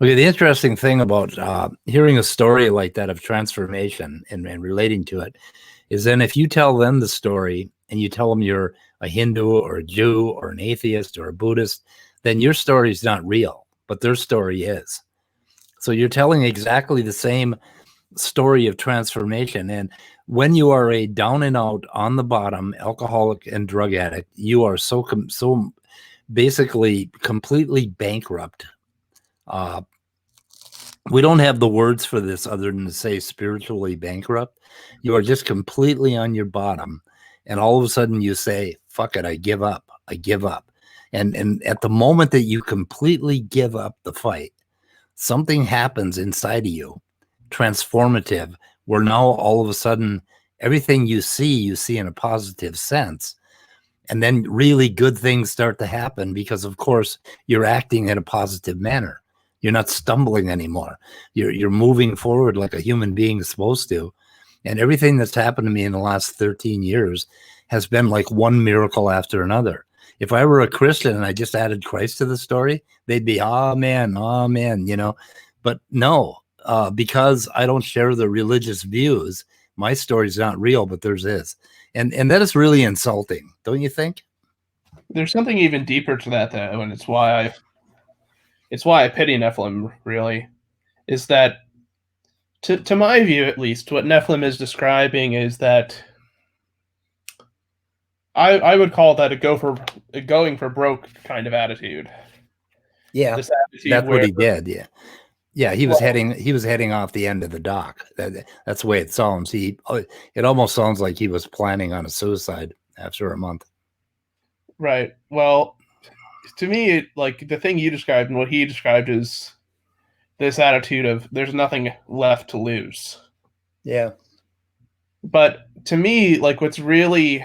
Okay, the interesting thing about hearing a story like that of transformation and relating to it is then if you tell them the story and you tell them you're a Hindu or a Jew or an atheist or a Buddhist, then your story is not real, but their story is. So you're telling exactly the same story of transformation. And when you are a down and out, on the bottom, alcoholic and drug addict, you are so basically completely bankrupt. We don't have the words for this other than to say spiritually bankrupt. You are just completely on your bottom. And all of a sudden you say, fuck it, I give up. I give up. And at the moment that you completely give up the fight, something happens inside of you, transformative, where now all of a sudden everything you see in a positive sense. And then really good things start to happen because, of course, you're acting in a positive manner. You're not stumbling anymore. You're moving forward like a human being is supposed to. And everything that's happened to me in the last 13 years has been like one miracle after another. If I were a Christian and I just added Christ to the story, they'd be, oh man, you know. But no, because I don't share the religious views, my story's not real, but theirs is. And that is really insulting, don't you think? There's something even deeper to that, though, and it's why I pity Nephilim, really, is that, to my view at least, what Nephilim is describing is that I would call that a going for broke kind of attitude. Yeah, this attitude that's where, what he did. Yeah, he was heading off the end of the dock. That's the way it sounds. It almost sounds like he was planning on a suicide after a month. Right. Well, to me, like the thing you described and what he described is this attitude of there's nothing left to lose. Yeah. But to me, like what's really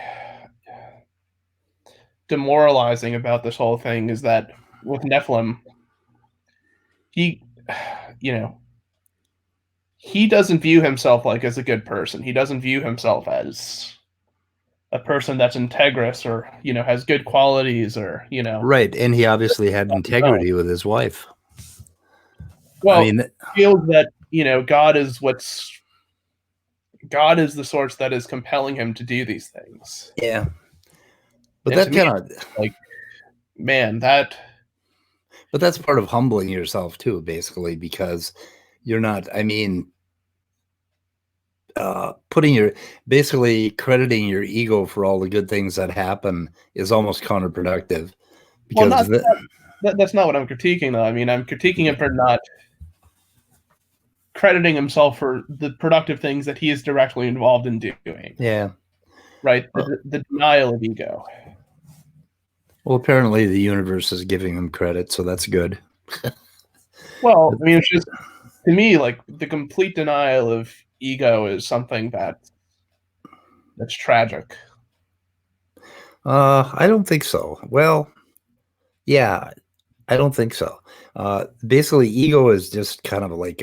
demoralizing about this whole thing is that with Nephilim, he, you know, he doesn't view himself like as a good person. He doesn't view himself as a person that's integrous or, has good qualities or, Right, and he obviously had integrity with his wife. Well, I mean, feels that, God is the source that is compelling him to do these things. Yeah. But And that kind of like, man, but that's part of humbling yourself too, basically, because you're not, I mean, basically crediting your ego for all the good things that happen is almost counterproductive. Because that's not what I'm critiquing, though. I mean, I'm critiquing him for not crediting himself for the productive things that he is directly involved in doing. Yeah. Right? The denial of ego. Well, apparently the universe is giving him credit, so that's good. Well, I mean, it's just, to me, like, the complete denial of ego is something that's tragic. I don't think so. Well, yeah, I don't think so. Basically, ego is just kind of like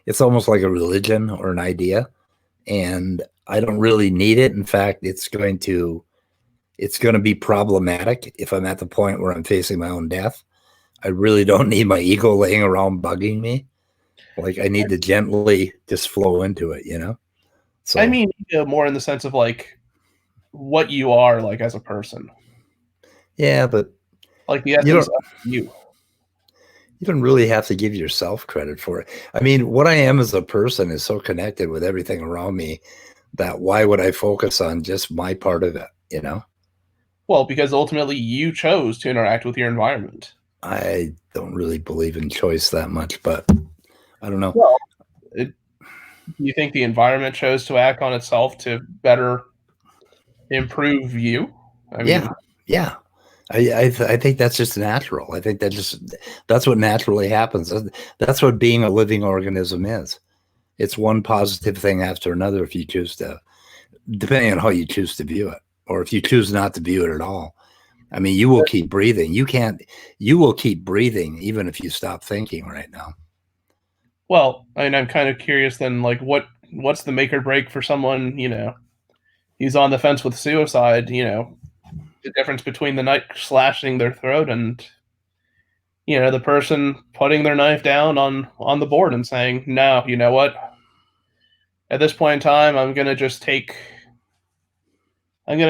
it's almost like a religion or an idea, and I don't really need it. In fact, it's going to be problematic if I'm at the point where I'm facing my own death. I really don't need my ego laying around bugging me. Like, I need to gently just flow into it, So I mean, ego more in the sense of like what you are like as a person. Yeah, but like the essence of you. You don't really have to give yourself credit for it. I mean, what I am as a person is so connected with everything around me that why would I focus on just my part of it, Well, because ultimately you chose to interact with your environment. I don't really believe in choice that much, but I don't know. Well, do you think the environment chose to act on itself to better improve you? I mean, yeah. I think that's just natural. I think that's what naturally happens. That's what being a living organism is. It's one positive thing after another if you choose to, depending on how you choose to view it, or if you choose not to view it at all. I mean, you will keep breathing. You will keep breathing even if you stop thinking right now. Well, I mean, I'm kind of curious then, like what's the make or break for someone, he's on the fence with suicide, the difference between the knife slashing their throat and the person putting their knife down on the board and saying, no, you know what? At this point in time, I'm going to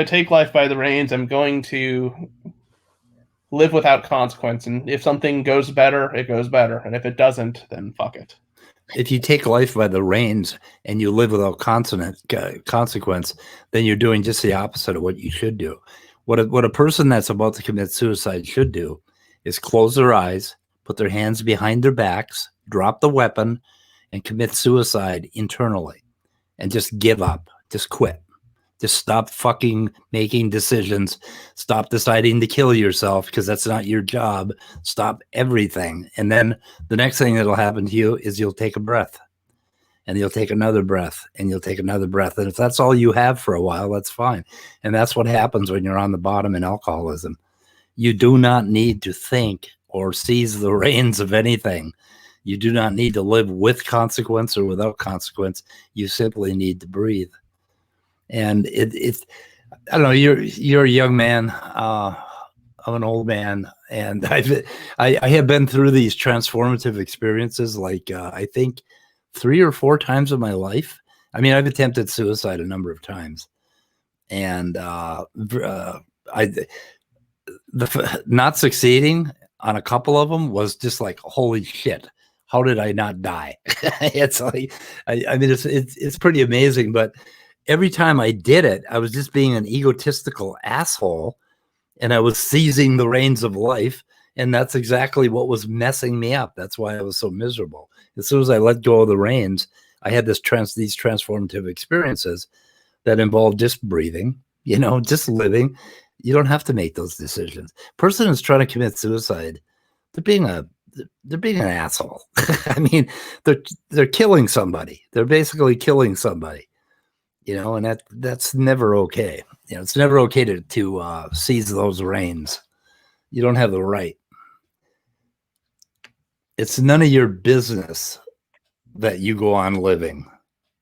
take life by the reins. I'm going to live without consequence. And if something goes better, it goes better. And if it doesn't, then fuck it. If you take life by the reins and you live without consequence, then you're doing just the opposite of what you should do. What a person that's about to commit suicide should do is close their eyes, put their hands behind their backs, drop the weapon, and commit suicide internally, and just give up, just quit. Just stop fucking making decisions. Stop deciding to kill yourself because that's not your job. Stop everything. And then the next thing that'll happen to you is you'll take a breath, and you'll take another breath, and you'll take another breath. And if that's all you have for a while, that's fine. And that's what happens when you're on the bottom in alcoholism. You do not need to think or seize the reins of anything. You do not need to live with consequence or without consequence. You simply need to breathe. And it's I don't know, you're a young man. I'm an old man, and I have been through these transformative experiences like I think 3 or 4 times in my life. I mean, I've attempted suicide a number of times, and not succeeding on a couple of them was just like, holy shit, how did I not die? It's like I mean it's pretty amazing, but every time I did it, I was just being an egotistical asshole, and I was seizing the reins of life. And that's exactly what was messing me up. That's why I was so miserable. As soon as I let go of the reins, I had these transformative experiences that involved just breathing, just living. You don't have to make those decisions. Person who's trying to commit suicide, they're being an asshole. I mean, they're killing somebody. They're basically killing somebody. And that's never okay. It's never okay to seize those reins. You don't have the right. It's none of your business that you go on living,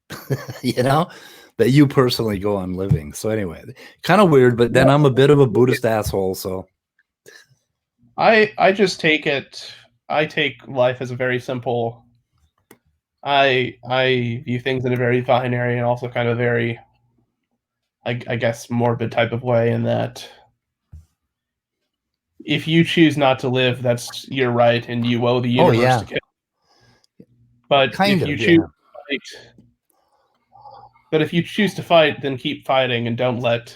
that you personally go on living. So anyway, kind of weird, but then I'm a bit of a Buddhist asshole. So I just take life as a very simple, I view things in a very binary and also kind of very, I guess, morbid type of way, in that if you choose not to live, that's your right, and you owe the universe to kill. But if you choose to fight, then keep fighting, and don't let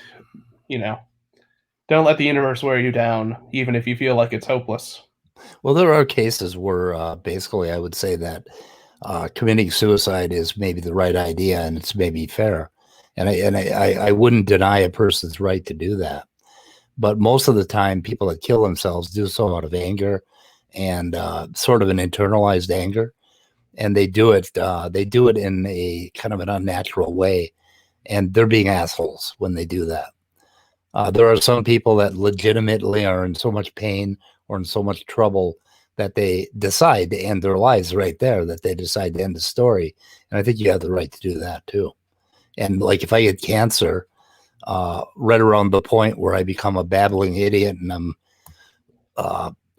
the universe wear you down, even if you feel like it's hopeless. Well, there are cases where basically I would say that committing suicide is maybe the right idea, and it's maybe fair. And I wouldn't deny a person's right to do that. But most of the time, people that kill themselves do so out of anger and sort of an internalized anger. And they do it in a kind of an unnatural way. And they're being assholes when they do that. There are some people that legitimately are in so much pain or in so much trouble that they decide to end their lives right there, that they decide to end the story. And I think you have the right to do that too. And like if I get cancer, right around the point where I become a babbling idiot and I'm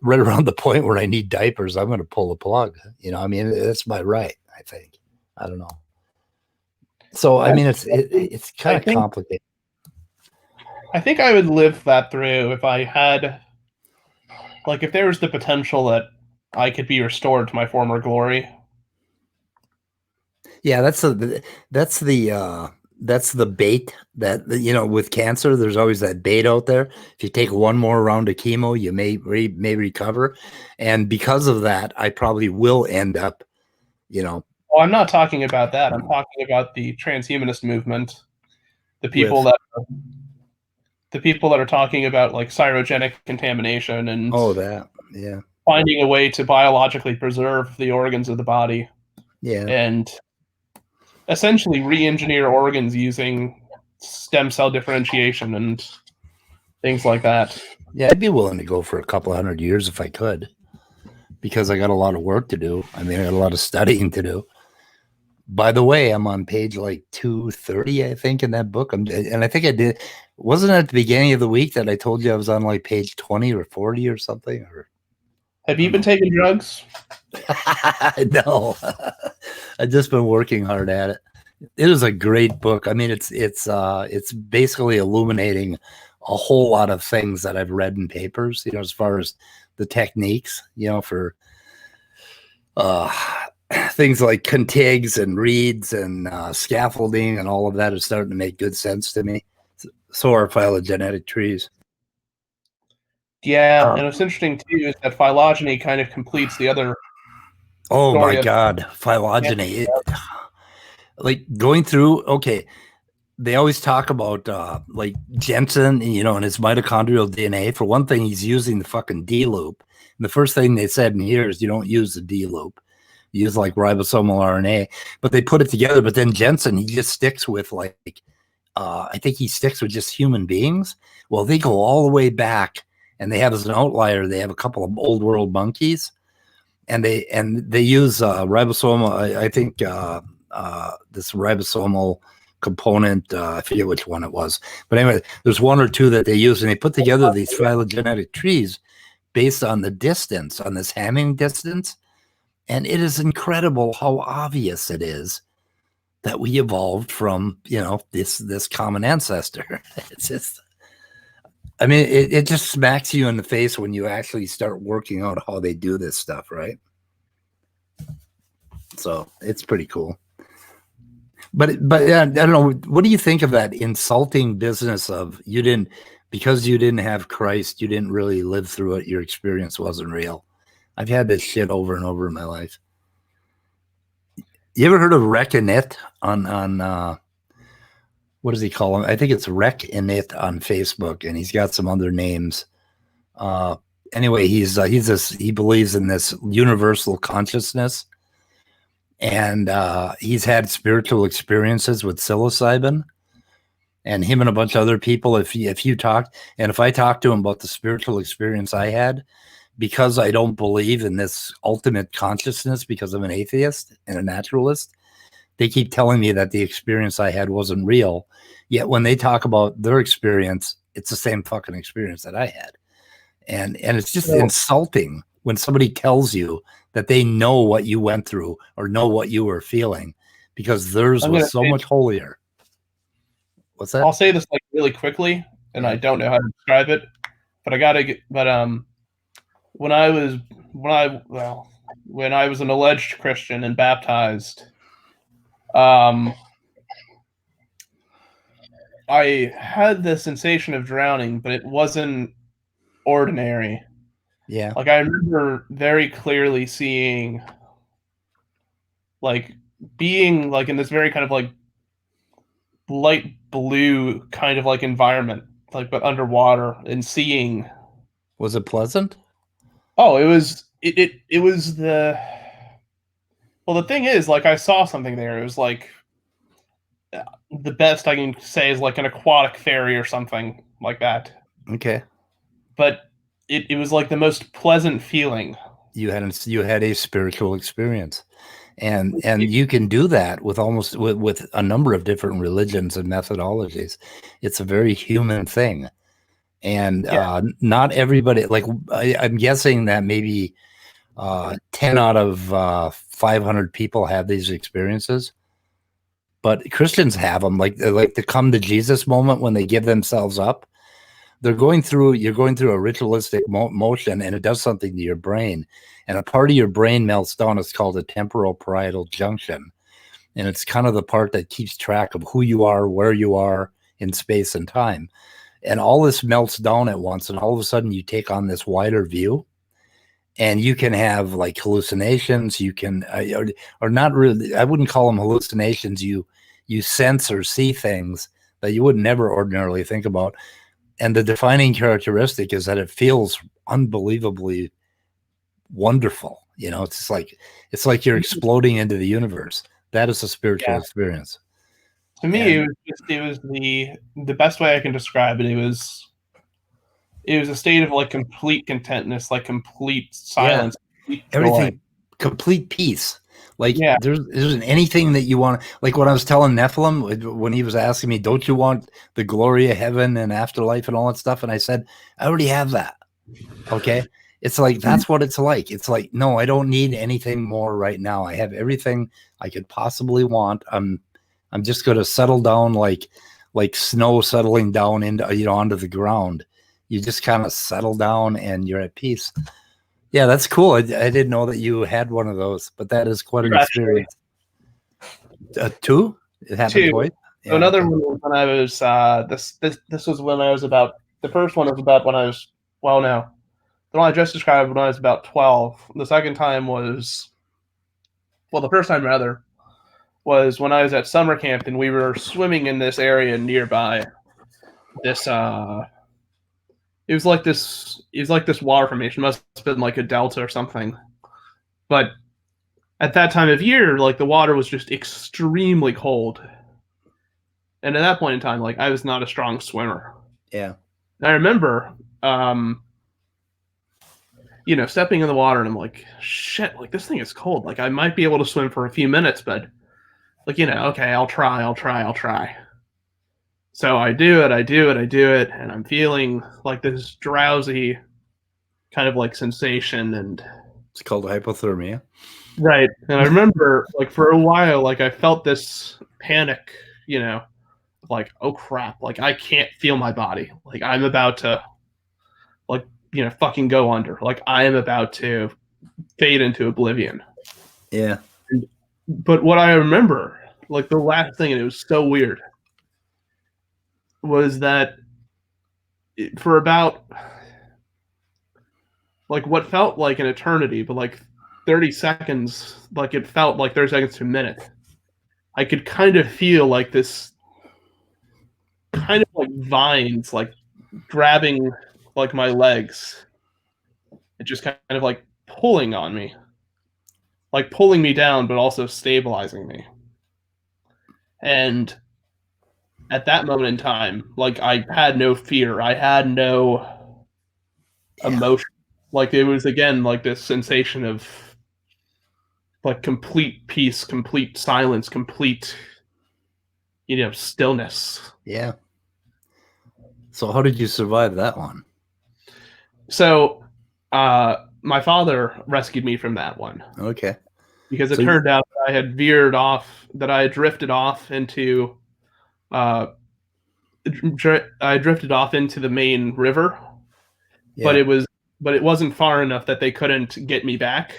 right around the point where I need diapers, I'm going to pull the plug. I mean, that's my right, I think. I don't know. So, I mean, it's kind of complicated. I think I would live that through if I had, if there was the potential that I could be restored to my former glory. Yeah, that's the bait that, with cancer, there's always that bait out there. If you take one more round of chemo, you may recover. And because of that, I probably will end up, Well, I'm not talking about that. I'm talking about the transhumanist movement. The people that are talking about cryogenic contamination and finding a way to biologically preserve the organs of the body. Yeah. And essentially re-engineer organs using stem cell differentiation and things like that. Yeah, I'd be willing to go for a couple 100 years if I could, because I got a lot of work to do. I mean, I got a lot of studying to do. By the way, I'm on page 230, I think, in that book. And I think I did. Wasn't it at the beginning of the week that I told you I was on page 20 or 40 or something? Or Have you been taking drugs? No, I've just been working hard at it. It is a great book. I mean, it's basically illuminating a whole lot of things that I've read in papers, as far as the techniques, for uh, things like contigs and reeds and scaffolding and all of that is starting to make good sense to me. So are phylogenetic trees. Yeah, and what's interesting too is that phylogeny kind of completes the other. Oh my Story of- God, phylogeny. Like going through, okay, they always talk about like Jensen, and his mitochondrial DNA. For one thing, he's using the fucking D loop. And the first thing they said in here is you don't use the D loop. You use like ribosomal RNA, but they put it together. But then Jensen, he just sticks with like, I think he sticks with just human beings. Well, they go all the way back, and they have as an outlier, they have a couple of old world monkeys, and they use ribosomal. I think this ribosomal component. I forget which one it was, but anyway, there's one or two that they use, and they put together these phylogenetic trees based on the distance, on this Hamming distance, and it is incredible how obvious it is that we evolved from this common ancestor. It's just, I mean, it just smacks you in the face when you actually start working out how they do this stuff, right? So it's pretty cool. But I don't know. What do you think of that insulting business of because you didn't have Christ, you didn't really live through it. Your experience wasn't real. I've had this shit over and over in my life. You ever heard of Rec Init on what does he call him? I think it's Rec Init on Facebook, and he's got some other names. Anyway, he believes in this universal consciousness. And he's had spiritual experiences with psilocybin, and him and a bunch of other people. If you talk, and if I talk to him about the spiritual experience I had, because I don't believe in this ultimate consciousness, because I'm an atheist and a naturalist, they keep telling me that the experience I had wasn't real. Yet when they talk about their experience, it's the same fucking experience that I had, and it's just insulting when somebody tells you that they know what you went through or know what you were feeling, because theirs was so much holier. What's that? I'll say this like really quickly, and I don't know how to describe it, but when I was an alleged Christian and baptized, I had the sensation of drowning, but it wasn't ordinary. Yeah. Like I remember very clearly seeing, like being like in this very kind of like light blue kind of like environment, like but underwater, and seeing. Was it pleasant? Oh, it was the. Well, the thing is, like I saw something there. It was like the best I can say is like an aquatic fairy or something like that. Okay. But it was like the most pleasant feeling. You had a spiritual experience, and you can do that with with a number of different religions and methodologies. It's a very human thing, and not everybody. Like I'm guessing that maybe 10 out of 500 people have these experiences, but Christians have them, like the come to Jesus moment when they give themselves up. You're going through a ritualistic motion, and it does something to your brain, and a part of your brain melts down. It's called a temporal parietal junction, and it's kind of the part that keeps track of who you are, where you are in space and time, and all this melts down at once, and all of a sudden you take on this wider view, and you can have like hallucinations. You can or not really, I wouldn't call them hallucinations. You sense or see things that you would never ordinarily think about. And the defining characteristic is that it feels unbelievably wonderful. It's like you're exploding into the universe. That is a spiritual experience. To me, it was the best way I can describe it. It was a state of like complete contentness, like complete silence, complete everything, complete peace. Like there isn't anything that you want. Like when I was telling Nephilim, when he was asking me, don't you want the glory of heaven and afterlife and all that stuff? And I said, I already have that. Okay. It's like, that's what it's like. It's like, no, I don't need anything more right now. I have everything I could possibly want. I'm just going to settle down like snow settling down into, you know, onto the ground. You just kind of settle down and you're at peace. Yeah, that's cool. I didn't know that you had one of those, but that is quite an experience. Two? It happened twice? Yeah, another one was when I was this was when I was about, the first one was about when I was, well, no, the one I just described when I was about 12. The second time was, well, the first time rather was when I was at summer camp and we were swimming in this area nearby. This it was like this water formation. Must have been like a delta or something. But at that time of year, like the water was just extremely cold. And at that point in time, like I was not a strong swimmer. Yeah. And I remember you know, stepping in the water and I'm like, shit, like this thing is cold. Like I might be able to swim for a few minutes, but like, you know, okay, I'll try. So I do it, and I'm feeling like this drowsy kind of like sensation, and it's called hypothermia. Right. And I remember like for a while, like I felt this panic, you know, like, oh crap, like I can't feel my body. Like I'm about to like, you know, fucking go under. Like I am about to fade into oblivion. Yeah. But what I remember, like the last thing, and it was so weird, was that for about like what felt like an eternity, but like 30 seconds, like it felt like 30 seconds to a minute, I could kind of feel like this kind of like vines like grabbing like my legs and just kind of like pulling on me, like pulling me down but also stabilizing me. And at that moment in time, like I had no fear, I had no emotion. Like it was again like this sensation of like complete peace, complete silence, complete, you know, stillness. Yeah. So how did you survive that one? So my father rescued me from that one. Okay. Because it turned out that I had veered off, that I had drifted off into I drifted off into the main river. Yeah. But it wasn't far enough that they couldn't get me back.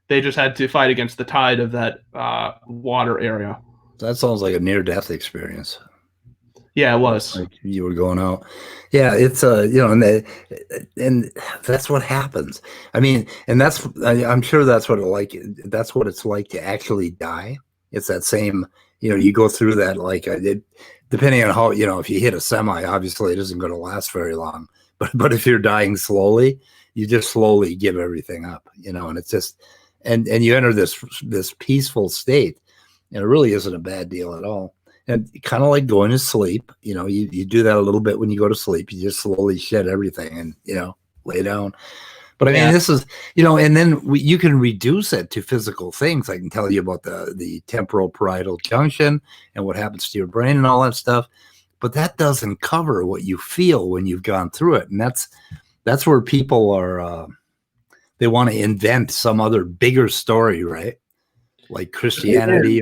They just had to fight against the tide of that water area. That sounds like a near-death experience. Yeah, it was. Like you were going out. Yeah, it's you know, and that's what happens. I mean, and I'm sure that's what it's like to actually die. It's that same, you know, you go through that like depending on how, you know, if you hit a semi, obviously it isn't going to last very long. But if you're dying slowly, you just slowly give everything up, you know, and it's just and you enter this peaceful state, and it really isn't a bad deal at all. And kind of like going to sleep, you know, you do that a little bit when you go to sleep. You just slowly shed everything and, you know, lay down. But I mean, this is, you know, and then you can reduce it to physical things. I can tell you about the temporal parietal junction and what happens to your brain and all that stuff. But that doesn't cover what you feel when you've gone through it. And that's where people are, they want to invent some other bigger story, right? Like Christianity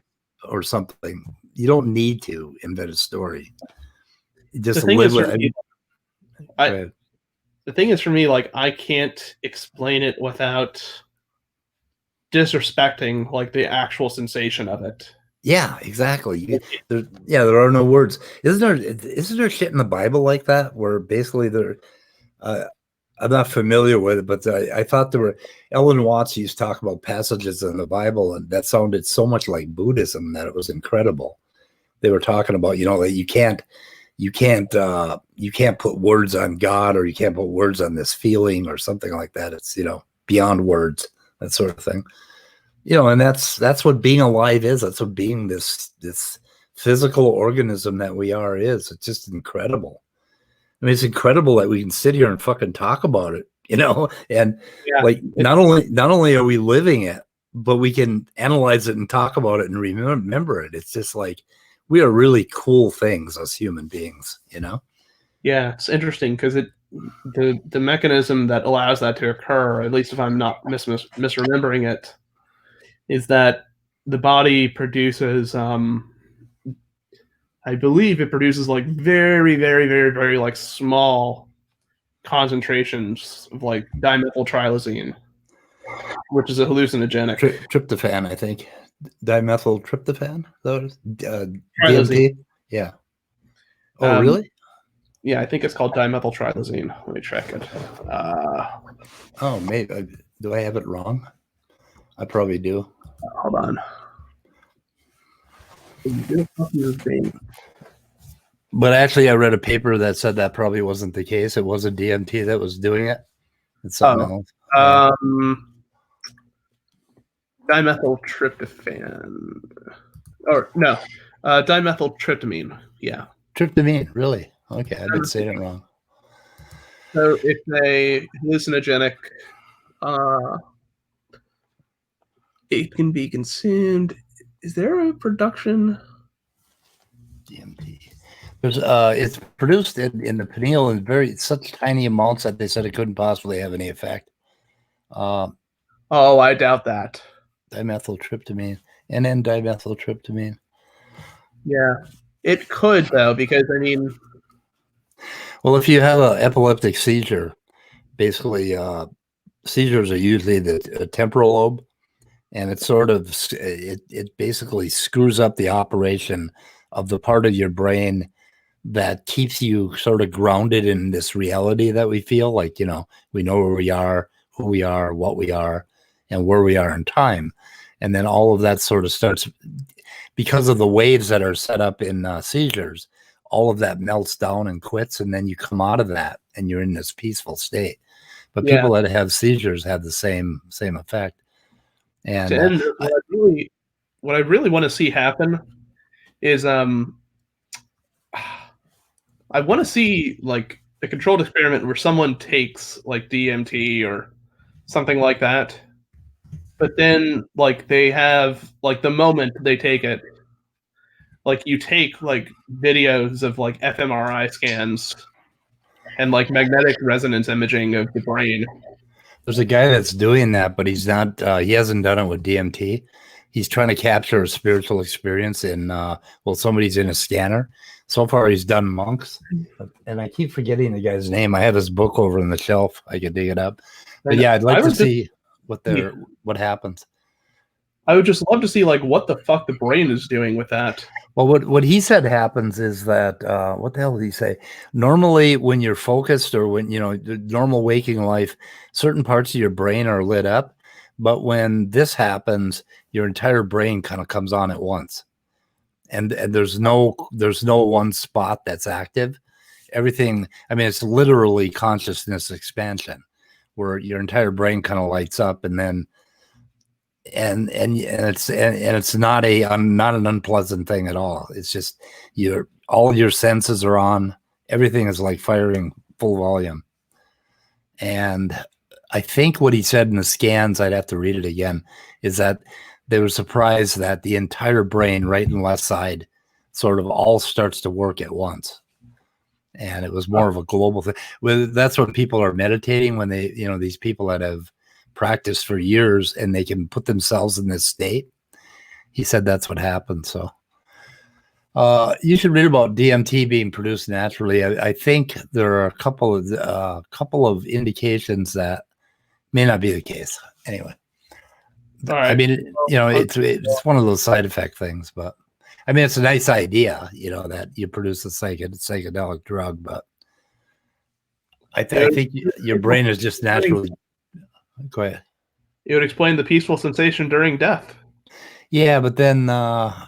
or something. You don't need to invent a story. Just live with it. The thing is for me, like I can't explain it without disrespecting like the actual sensation of it. Yeah, exactly. There are no words. Isn't there shit in the Bible like that where basically I'm not familiar with it, but I thought there were, Ellen Watts used to talk about passages in the Bible, and that sounded so much like Buddhism that it was incredible. They were talking about, you know, that you can't put words on God, or you can't put words on this feeling or something like that. It's, you know, beyond words, that sort of thing. You know, and that's what being alive is. That's what being this physical organism that we are is. It's just incredible. I mean, it's incredible that we can sit here and fucking talk about it, you know, and like not only are we living it, but we can analyze it and talk about it and remember it. It's just like, we are really cool things as human beings, you know? Yeah, it's interesting because the mechanism that allows that to occur, at least if I'm not misremembering it, is that the body produces, I believe it produces like very, very, very, very like small concentrations of like dimethyltrilosine, which is a hallucinogenic. Tryptophan, I think. Dimethyltryptophan? Trilosine. DMT? Yeah. Oh, really? Yeah, I think it's called dimethyltrilosine. Let me check it. Oh, maybe. Do I have it wrong? I probably do. Hold on. But actually, I read a paper that said that probably wasn't the case. It wasn't DMT that was doing it. It's something else. Yeah. Dimethyltryptophan. Or no, dimethyltryptamine. Yeah. Tryptamine, really? Okay, I've been saying it wrong. So it's a hallucinogenic. It can be consumed. Is there a production? DMT. There's it's produced in the pineal in such tiny amounts that they said it couldn't possibly have any effect. Oh, I doubt that. Dimethyltryptamine and then dimethyltryptamine. Yeah, it could though, because I mean, well, if you have an epileptic seizure, basically seizures are usually the temporal lobe, and it sort of it basically screws up the operation of the part of your brain that keeps you sort of grounded in this reality that we feel like, you know, we know where we are, who we are, what we are, and where we are in time. And then all of that sort of starts, because of the waves that are set up in seizures, all of that melts down and quits. And then you come out of that and you're in this peaceful state. But people that have seizures have the same effect. And what I really want to see happen is I want to see like a controlled experiment where someone takes like DMT or something like that, but then like they have like the moment they take it, like you take like videos of like fMRI scans and like magnetic resonance imaging of the brain. There's a guy that's doing that, but he's not. He hasn't done it with DMT. He's trying to capture a spiritual experience in. Well, somebody's in a scanner. So far, he's done monks, and I keep forgetting the guy's name. I have his book over on the shelf. I could dig it up. But yeah, I'd like to see what happens. I would just love to see like what the fuck the brain is doing with that. Well, what he said happens is that what the hell did he say? Normally, when you're focused or when, you know, the normal waking life, certain parts of your brain are lit up. But when this happens, your entire brain kind of comes on at once. And there's no one spot that's active. Everything, I mean, it's literally consciousness expansion where your entire brain kind of lights up, and then and it's not an unpleasant thing at all. It's just all your senses are on. Everything is like firing full volume. And I think what he said in the scans, I'd have to read it again, is that they were surprised that the entire brain, right and left side, sort of all starts to work at once. And it was more of a global thing. Well, that's what people are meditating when they, you know, these people that have practiced for years and they can put themselves in this state. He said that's what happened. So you should read about DMT being produced naturally. I think there are a couple of indications that may not be the case. Anyway, right. I mean, you know, it's one of those side effect things, but I mean, it's a nice idea, you know, that you produce a psychedelic drug, but I think your brain is just naturally. Go ahead. It would explain the peaceful sensation during death. Yeah, but then,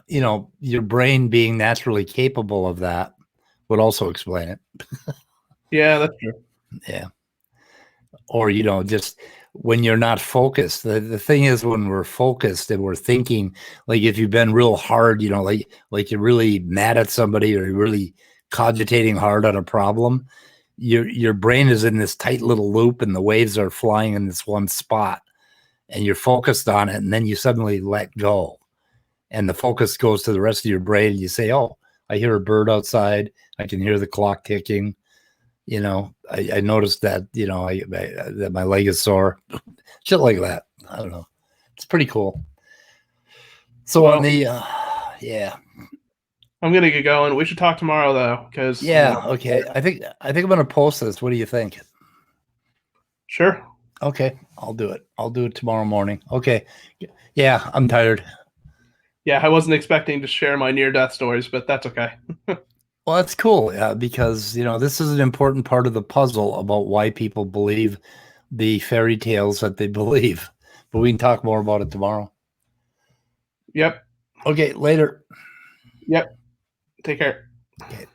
you know, your brain being naturally capable of that would also explain it. Yeah, that's true. Yeah. Or, you know, just when you're not focused, the thing is when we're focused and we're thinking, like if you've been real hard, you know, like you're really mad at somebody or you're really cogitating hard on a problem, your brain is in this tight little loop and the waves are flying in this one spot and you're focused on it. And then you suddenly let go and the focus goes to the rest of your brain. And you say, oh, I hear a bird outside. I can hear the clock ticking. You know, I noticed that, you know, that my leg is sore. Shit like that. I don't know. It's pretty cool. So Well, on the, yeah. I'm gonna get going. We should talk tomorrow though, because Yeah, okay. I think I'm gonna post this. What do you think? Sure. Okay, I'll do it. I'll do it tomorrow morning. Okay. Yeah, I'm tired. Yeah, I wasn't expecting to share my near-death stories, but that's okay. Well, that's cool because, you know, this is an important part of the puzzle about why people believe the fairy tales that they believe. But we can talk more about it tomorrow. Yep. Okay, later. Yep. Take care. Okay.